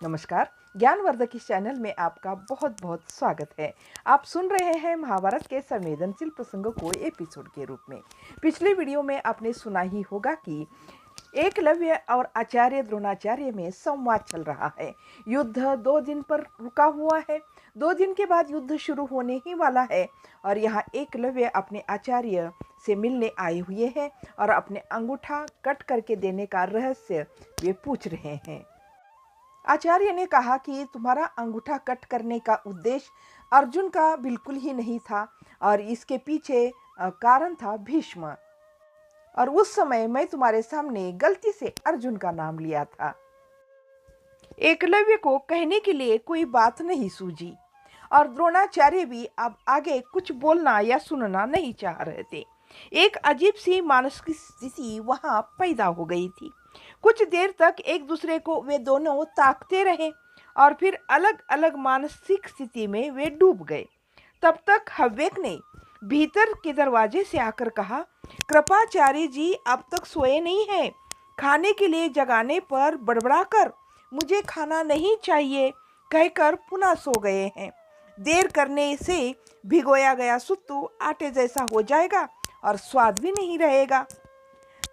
नमस्कार। ज्ञानवर्धक इस चैनल में आपका बहुत बहुत स्वागत है। आप सुन रहे हैं महाभारत के संवेदनशील प्रसंगों को एपिसोड के रूप में। पिछले वीडियो में आपने सुना ही होगा कि एकलव्य और आचार्य द्रोणाचार्य में संवाद चल रहा है। युद्ध 2 दिन पर रुका हुआ है। 2 दिन के बाद युद्ध शुरू होने ही वाला है और यहाँ एकलव्य अपने आचार्य से मिलने आए हुए हैं और अपने अंगूठा कट करके देने का रहस्य वे पूछ रहे हैं। आचार्य ने कहा कि तुम्हारा अंगूठा कट करने का उद्देश्य अर्जुन का बिल्कुल ही नहीं था और इसके पीछे कारण था भीष्म, और उस समय मैं तुम्हारे सामने गलती से अर्जुन का नाम लिया था। एकलव्य को कहने के लिए कोई बात नहीं सूझी और द्रोणाचार्य भी अब आगे कुछ बोलना या सुनना नहीं चाह रहे थे। एक अजीब सी मानसिक स्थिति वहां पैदा हो गई थी। कुछ देर तक एक दूसरे को वे दोनों ताकते रहे और फिर अलग अलग मानसिक स्थिति में वे डूब गए। तब तक हव्यक ने भीतर के दरवाजे से आकर कहा, कृपाचार्य जी अब तक सोए नहीं हैं। खाने के लिए जगाने पर बड़बड़ाकर मुझे खाना नहीं चाहिए कहकर पुनः सो गए हैं। देर करने से भिगोया गया सत्तू आटे जैसा हो जाएगा और स्वाद भी नहीं रहेगा।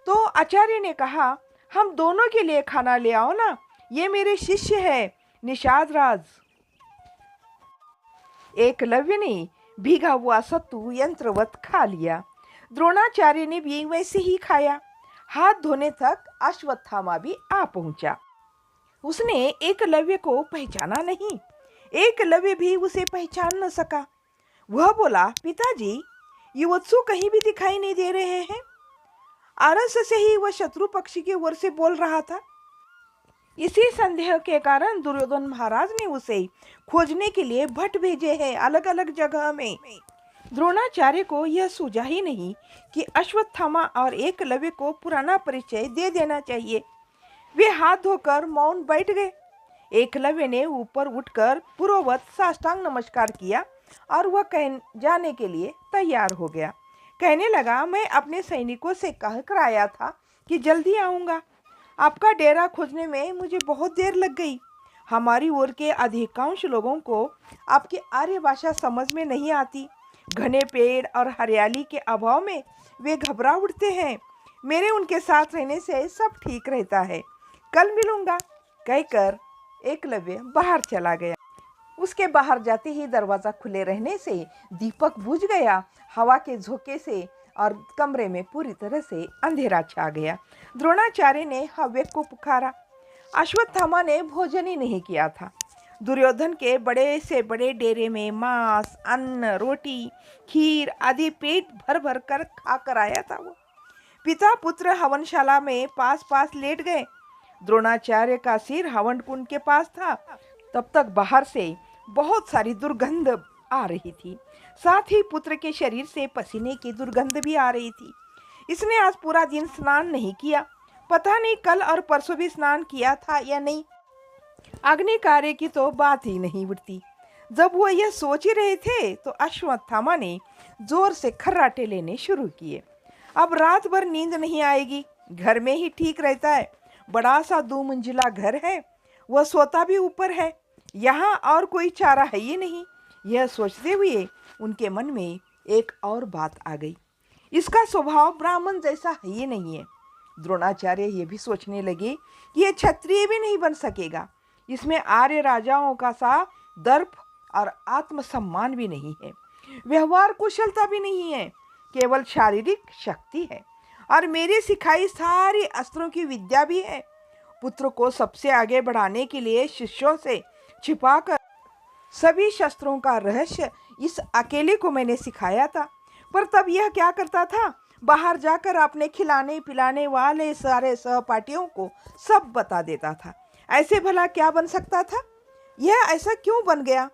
तो आचार्य ने कहा, हम दोनों के लिए खाना ले आओ ना, ये मेरे शिष्य है निषाद राज। एकलव्य ने भीगा हुआ सत्तू यंत्रवत खा लिया। द्रोणाचार्य ने भी वैसे ही खाया। हाथ धोने तक अश्वत्थामा भी आ पहुंचा। उसने एकलव्य को पहचाना नहीं। एकलव्य भी उसे पहचान न सका। वह बोला, पिताजी, युवत्सु कहीं भी दिखाई नहीं दे रहे हैं। आरस से ही वह शत्रु पक्षी की ओर से बोल रहा था। इसी संदेह के कारण दुर्योधन महाराज ने उसे खोजने के लिए भट्ट भेजे हैं अलग अलग जगह में। द्रोणाचार्य को यह सूझा ही नहीं कि अश्वत्थामा और एकलव्य को पुराना परिचय दे देना चाहिए। वे हाथ धोकर मौन बैठ गए। एकलव्य ने ऊपर उठकर पूर्ववत साष्टांग नमस्कार किया और वह जाने के लिए तैयार हो गया। कहने लगा, मैं अपने सैनिकों से कहकर आया था कि जल्दी आऊँगा। आपका डेरा खोजने में मुझे बहुत देर लग गई। हमारी ओर के अधिकांश लोगों को आपकी आर्य भाषा समझ में नहीं आती। घने पेड़ और हरियाली के अभाव में वे घबरा उठते हैं। मेरे उनके साथ रहने से सब ठीक रहता है। कल मिलूँगा कहकर एकलव्य बाहर चला गया। उसके बाहर जाते ही दरवाज़ा खुले रहने से दीपक बुझ गया। हवा के झोंके से और कमरे में पूरी तरह से अंधेरा छा गया। द्रोणाचार्य ने हव्यक को पुकारा। अश्वत्थामा ने भोजन ही नहीं किया था। दुर्योधन के बड़े से बड़े डेरे में मांस, अन्न, रोटी, खीर आदि पेट भर भर कर खाकर आया था। वो पिता पुत्र हवनशाला में पास पास लेट गए। द्रोणाचार्य का सिर हवन कुंड के पास था। तब तक बाहर से बहुत सारी दुर्गंध आ रही थी। साथ ही पुत्र के शरीर से पसीने की दुर्गंध भी आ रही थी। इसने आज पूरा दिन स्नान नहीं किया। पता नहीं कल और परसों भी स्नान किया था या नहीं। अग्नि कार्य की तो बात ही नहीं उठती। जब वो यह सोच ही रहे थे तो अश्वत्थामा ने जोर से खर्राटे लेने शुरू किए। अब रात भर नींद नहीं आएगी। घर में ही ठीक रहता है। बड़ा सा 2 मंजिला घर है। वह सोता भी ऊपर है। यहाँ और कोई चारा है ही नहीं। यह सोचते हुए उनके मन में एक और बात आ गई। इसका स्वभाव ब्राह्मण जैसा है ही नहीं है। द्रोणाचार्य ये भी सोचने लगे कि यह क्षत्रिय भी नहीं बन सकेगा। इसमें आर्य राजाओं का सा दर्प और आत्मसम्मान भी नहीं है। व्यवहार कुशलता भी नहीं है। केवल शारीरिक शक्ति है और मेरी सिखाई सारी अस्त्रों की विद्या भी है। पुत्र को सबसे आगे बढ़ाने के लिए शिष्यों से छिपाकर सभी शस्त्रों का रहस्य इस अकेले को मैंने सिखाया था। पर तब यह क्या करता था, बाहर जाकर अपने खिलाने पिलाने वाले सारे सहपाठियों को सब बता देता था। ऐसे भला क्या बन सकता था? यह ऐसा क्यों बन गया?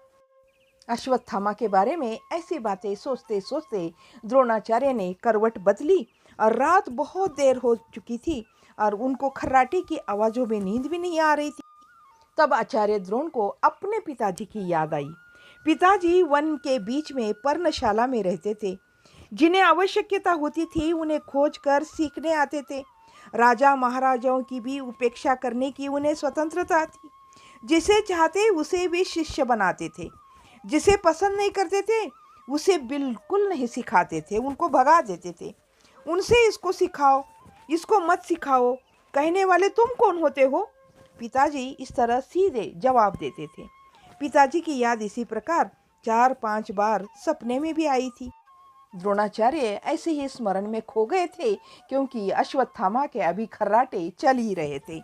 अश्वत्थामा के बारे में ऐसी बातें सोचते सोचते द्रोणाचार्य ने करवट बदली और रात बहुत देर हो चुकी थी और उनको खर्राटे की आवाज़ों में नींद भी नहीं आ रही थी। तब आचार्य द्रोण को अपने पिताजी की याद आई। पिताजी वन के बीच में पर्णशाला में रहते थे। जिन्हें आवश्यकता होती थी उन्हें खोज कर सीखने आते थे। राजा महाराजाओं की भी उपेक्षा करने की उन्हें स्वतंत्रता थी। जिसे चाहते उसे वे शिष्य बनाते थे, जिसे पसंद नहीं करते थे उसे बिल्कुल नहीं सिखाते थे, उनको भगा देते थे। उनसे इसको सिखाओ, इसको मत सिखाओ कहने वाले तुम कौन होते हो? पिताजी इस तरह सीधे जवाब देते थे। पिताजी की याद इसी प्रकार 4-5 बार सपने में भी आई थी। द्रोणाचार्य ऐसे ही स्मरण में खो गए थे क्योंकि अश्वत्थामा के अभी खर्राटे चल ही रहे थे।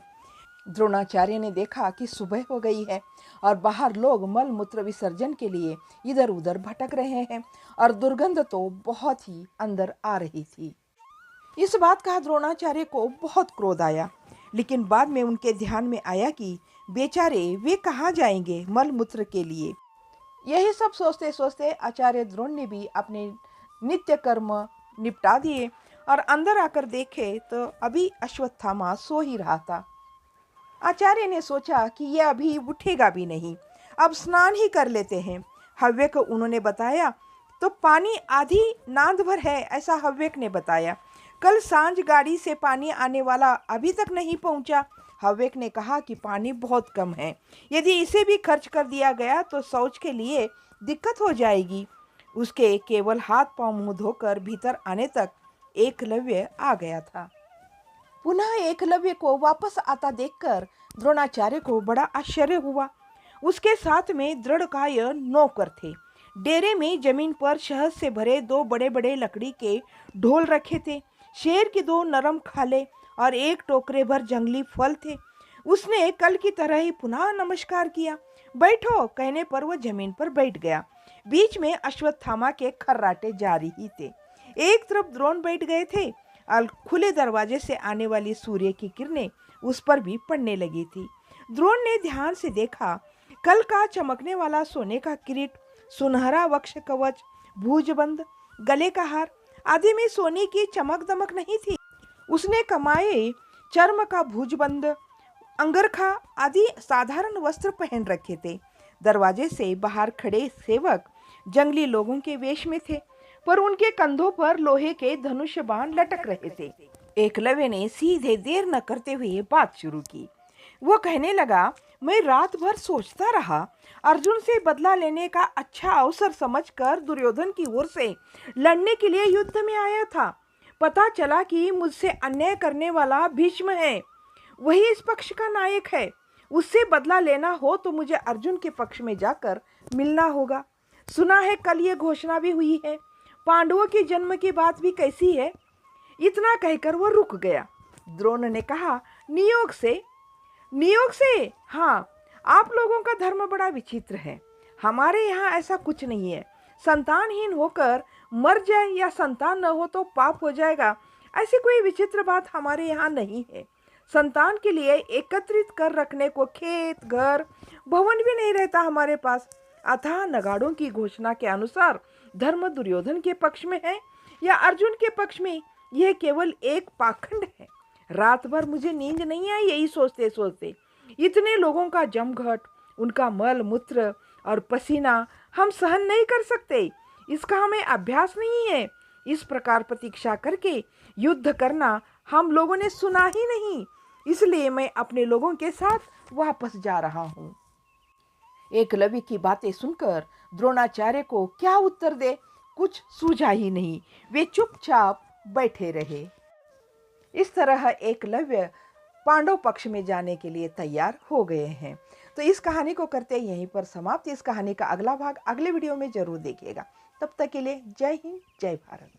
द्रोणाचार्य ने देखा कि सुबह हो गई है और बाहर लोग मल मूत्र विसर्जन के लिए इधर उधर भटक रहे हैं और दुर्गंध तो बहुत ही अंदर आ रही थी। इस बात का द्रोणाचार्य को बहुत क्रोध आया, लेकिन बाद में उनके ध्यान में आया कि बेचारे वे कहाँ जाएंगे मल मूत्र के लिए। यही सब सोचते सोचते आचार्य द्रोण ने भी अपने नित्य कर्म निपटा दिए और अंदर आकर देखे तो अभी अश्वत्थामा सो ही रहा था। आचार्य ने सोचा कि यह अभी उठेगा भी नहीं, अब स्नान ही कर लेते हैं। हव्यक को उन्होंने बताया तो पानी आधी नांद भर है, ऐसा हव्यक ने बताया। कल सांझ गाड़ी से पानी आने वाला अभी तक नहीं पहुंचा। हव्यक ने कहा कि पानी बहुत कम है, यदि इसे भी खर्च कर दिया गया तो शौच के लिए दिक्कत हो जाएगी। उसके केवल हाथ पांव मुंह धोकर भीतर आने तक एकलव्य आ गया था। पुनः एकलव्य को वापस आता देखकर द्रोणाचार्य को बड़ा आश्चर्य हुआ। उसके साथ में दृढ़काय नौकर थे। डेरे में जमीन पर शहद से भरे 2 बड़े बड़े लकड़ी के ढोल रखे थे। शेर की 2 नरम खाले और 1 टोकरे भर जंगली फल थे। उसने कल की तरह ही पुनः नमस्कार किया। बैठो कहने पर वह जमीन पर बैठ गया। बीच में अश्वत्थामा के खर्राटे जारी ही थे। एक तरफ द्रोण बैठ गए थे और खुले दरवाजे से आने वाली सूर्य की किरणें उस पर भी पड़ने लगी थी। द्रोण ने ध्यान से देखा, कल का चमकने वाला सोने का किरीट, सुनहरा वक्ष कवच, भुजबंद, गले का हार आदि में सोने की चमक दमक नहीं थी। उसने कमाए चर्म का भुजबंद, अंगरखा आदि साधारण वस्त्र पहन रखे थे। दरवाजे से बाहर खड़े सेवक जंगली लोगों के वेश में थे, पर उनके कंधों पर लोहे के धनुष बाण लटक रहे थे। एकलव्य ने सीधे देर न करते हुए बात शुरू की। वो कहने लगा, मैं रात भर सोचता रहा, अर्जुन से बदला लेने का अच्छा अवसर समझकर दुर्योधन की ओर से लड़ने के लिए युद्ध में आया था। पता चला कि मुझसे अन्याय करने वाला भीष्म है, वही इस पक्ष का नायक है। उससे बदला लेना हो तो मुझे अर्जुन के पक्ष में जाकर मिलना होगा। सुना है कल ये घोषणा भी हुई है। पांडवों के जन्म की बात भी कैसी है? इतना कहकर वो रुक गया। द्रोण ने कहा, नियोग से? नियोग से? हाँ, आप लोगों का धर्म बड़ा विचित्र है। हमारे यहाँ ऐसा कुछ नहीं है। संतानहीन होकर मर जाए या संतान न हो तो पाप हो जाएगा, ऐसी कोई विचित्र बात हमारे यहाँ नहीं है। संतान के लिए एकत्रित कर रखने को खेत, घर, भवन भी नहीं रहता हमारे पास। अतः नगाड़ों की घोषणा के अनुसार धर्म दुर्योधन के पक्ष में है या अर्जुन के पक्ष में, यह केवल एक पाखंड है। रात भर मुझे नींद नहीं आई यही सोचते सोचते। इतने लोगों का जमघट, उनका मल मूत्र और पसीना हम सहन नहीं कर सकते। इसका हमें अभ्यास नहीं है। इस प्रकार प्रतीक्षा करके युद्ध करना हम लोगों ने सुना ही नहीं, इसलिए मैं अपने लोगों के साथ वापस जा रहा हूँ। एकलव्य की बातें सुनकर द्रोणाचार्य को क्या उत्तर दे, कुछ सूझा ही नहीं। वे चुपचाप बैठे रहे। इस तरह एकलव्य पांडव पक्ष में जाने के लिए तैयार हो गए हैं। तो इस कहानी को करते यहीं पर समाप्त। इस कहानी का अगला भाग अगले वीडियो में जरूर देखिएगा। तब तक के लिए जय हिंद, जय भारत।